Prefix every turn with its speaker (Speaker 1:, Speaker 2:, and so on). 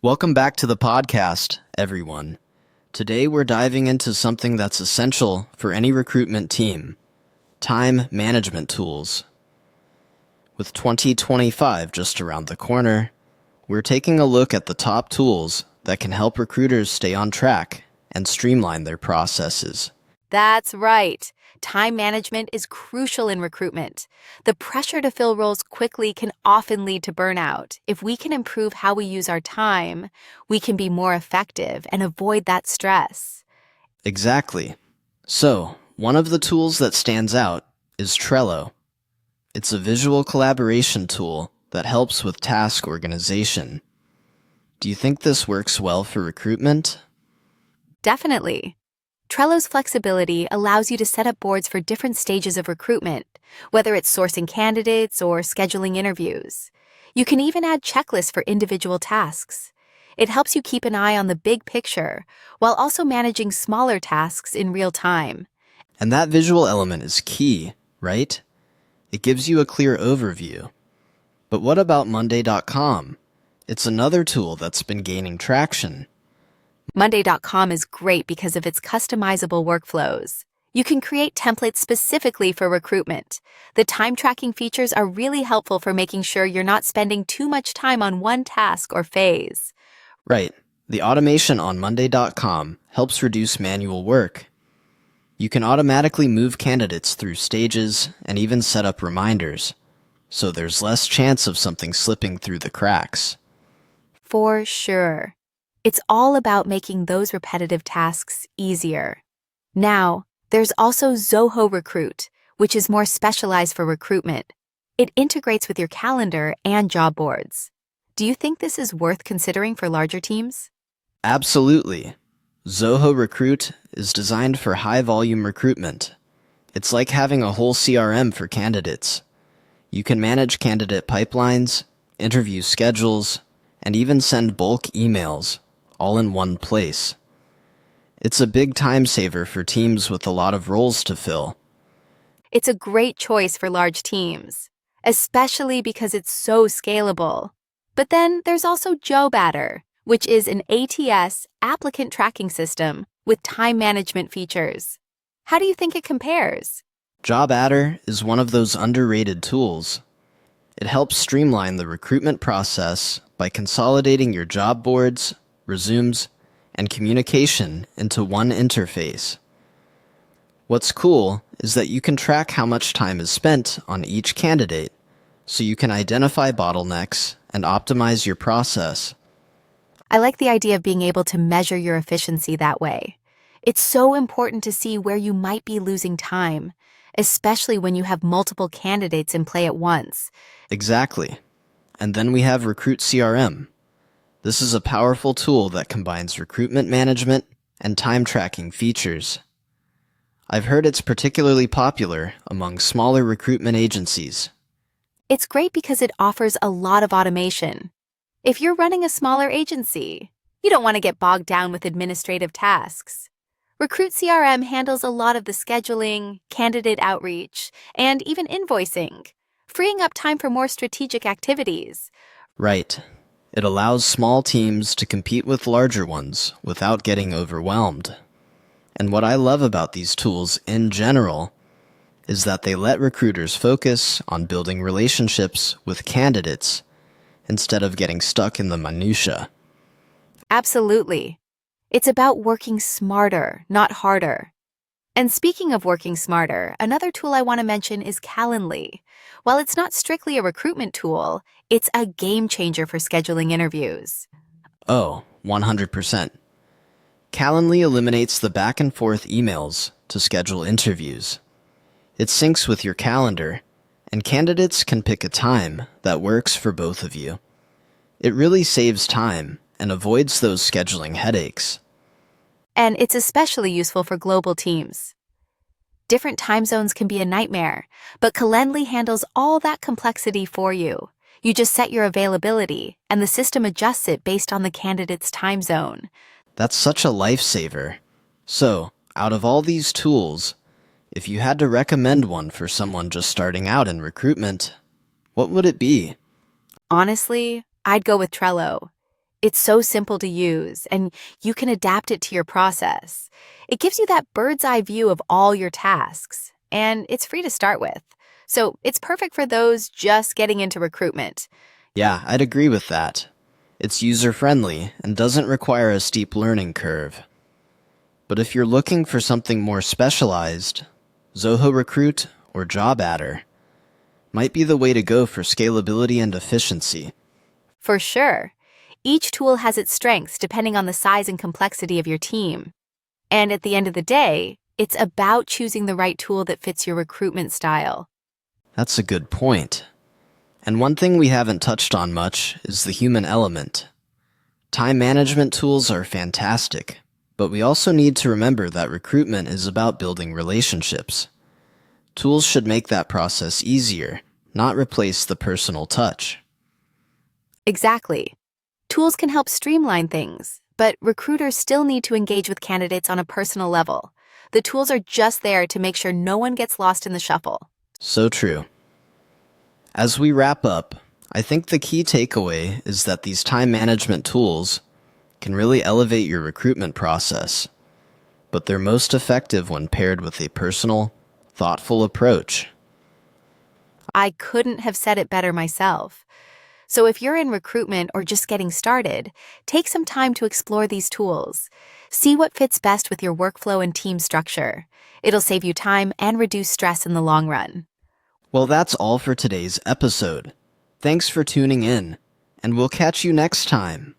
Speaker 1: Welcome back to the podcast, everyone. Today we're diving into something that's essential for any recruitment team: time management tools. With 2025 just around the corner, we're taking a look at the top tools that can help recruiters stay on track and streamline their processes.
Speaker 2: That's right. Time management is crucial in recruitment. The pressure to fill roles quickly can often lead to burnout. If we can improve how we use our time, we can be more effective and avoid that stress.
Speaker 1: Exactly. So, one of the tools that stands out is Trello. It's a visual collaboration tool that helps with task organization. Do you think this works well for recruitment?
Speaker 2: Definitely. Trello's flexibility allows you to set up boards for different stages of recruitment, whether it's sourcing candidates or scheduling interviews. You can even add checklists for individual tasks. It helps you keep an eye on the big picture while also managing smaller tasks in real time.
Speaker 1: And that visual element is key, right? It gives you a clear overview. But what about Monday.com? It's another tool that's been gaining traction.
Speaker 2: Monday.com is great because of its customizable workflows. You can create templates specifically for recruitment. The time tracking features are really helpful for making sure you're not spending too much time on one task or phase.
Speaker 1: Right. The automation on Monday.com helps reduce manual work. You can automatically move candidates through stages and even set up reminders, so there's less chance of something slipping through the cracks.
Speaker 2: For sure. It's all about making those repetitive tasks easier. Now, there's also Zoho Recruit, which is more specialized for recruitment. It integrates with your calendar and job boards. Do you think this is worth considering for larger teams?
Speaker 1: Absolutely. Zoho Recruit is designed for high-volume recruitment. It's like having a whole CRM for candidates. You can manage candidate pipelines, interview schedules, and even send bulk emails, all in one place. It's a big time saver for teams with a lot of roles to fill.
Speaker 2: It's a great choice for large teams, especially because it's so scalable. But then there's also JobAdder, which is an ATS applicant tracking system with time management features. How do you think it compares?
Speaker 1: JobAdder is one of those underrated tools. It helps streamline the recruitment process by consolidating your job boards, resumes, and communication into one interface. What's cool is that you can track how much time is spent on each candidate, so you can identify bottlenecks and optimize your process.
Speaker 2: I like the idea of being able to measure your efficiency that way. It's so important to see where you might be losing time, especially when you have multiple candidates in play at once.
Speaker 1: Exactly. And then we have Recruit CRM. This is a powerful tool that combines recruitment management and time tracking features. I've heard it's particularly popular among smaller recruitment agencies.
Speaker 2: It's great because it offers a lot of automation. If you're running a smaller agency, you don't want to get bogged down with administrative tasks. Recruit CRM handles a lot of the scheduling, candidate outreach, and even invoicing, freeing up time for more strategic activities.
Speaker 1: Right. It allows small teams to compete with larger ones without getting overwhelmed. And what I love about these tools in general is that they let recruiters focus on building relationships with candidates instead of getting stuck in the minutia.
Speaker 2: Absolutely. It's about working smarter, not harder. And speaking of working smarter, another tool I want to mention is Calendly. While it's not strictly a recruitment tool, it's a game changer for scheduling interviews.
Speaker 1: Oh, 100%. Calendly eliminates the back and forth emails to schedule interviews. It syncs with your calendar, and candidates can pick a time that works for both of you. It really saves time and avoids those scheduling headaches.
Speaker 2: And it's especially useful for global teams. Different time zones can be a nightmare, but Calendly handles all that complexity for you. You just set your availability, and the system adjusts it based on the candidate's time zone.
Speaker 1: That's such a lifesaver. So, out of all these tools, if you had to recommend one for someone just starting out in recruitment, what would it be?
Speaker 2: Honestly, I'd go with Trello. It's so simple to use, and you can adapt it to your process. It gives you that bird's eye view of all your tasks, and it's free to start with. So it's perfect for those just getting into recruitment.
Speaker 1: Yeah, I'd agree with that. It's user-friendly and doesn't require a steep learning curve. But if you're looking for something more specialized, Zoho Recruit or Job Adder might be the way to go for scalability and efficiency.
Speaker 2: For sure. Each tool has its strengths depending on the size and complexity of your team. And at the end of the day, it's about choosing the right tool that fits your recruitment style.
Speaker 1: That's a good point. And one thing we haven't touched on much is the human element. Time management tools are fantastic, but we also need to remember that recruitment is about building relationships. Tools should make that process easier, not replace the personal touch.
Speaker 2: Exactly. Tools can help streamline things, but recruiters still need to engage with candidates on a personal level. The tools are just there to make sure no one gets lost in the shuffle.
Speaker 1: So true. As we wrap up, I think the key takeaway is that these time management tools can really elevate your recruitment process, but they're most effective when paired with a personal, thoughtful approach.
Speaker 2: I couldn't have said it better myself. So if you're in recruitment or just getting started, take some time to explore these tools. See what fits best with your workflow and team structure. It'll save you time and reduce stress in the long run.
Speaker 1: Well, that's all for today's episode. Thanks for tuning in, and we'll catch you next time.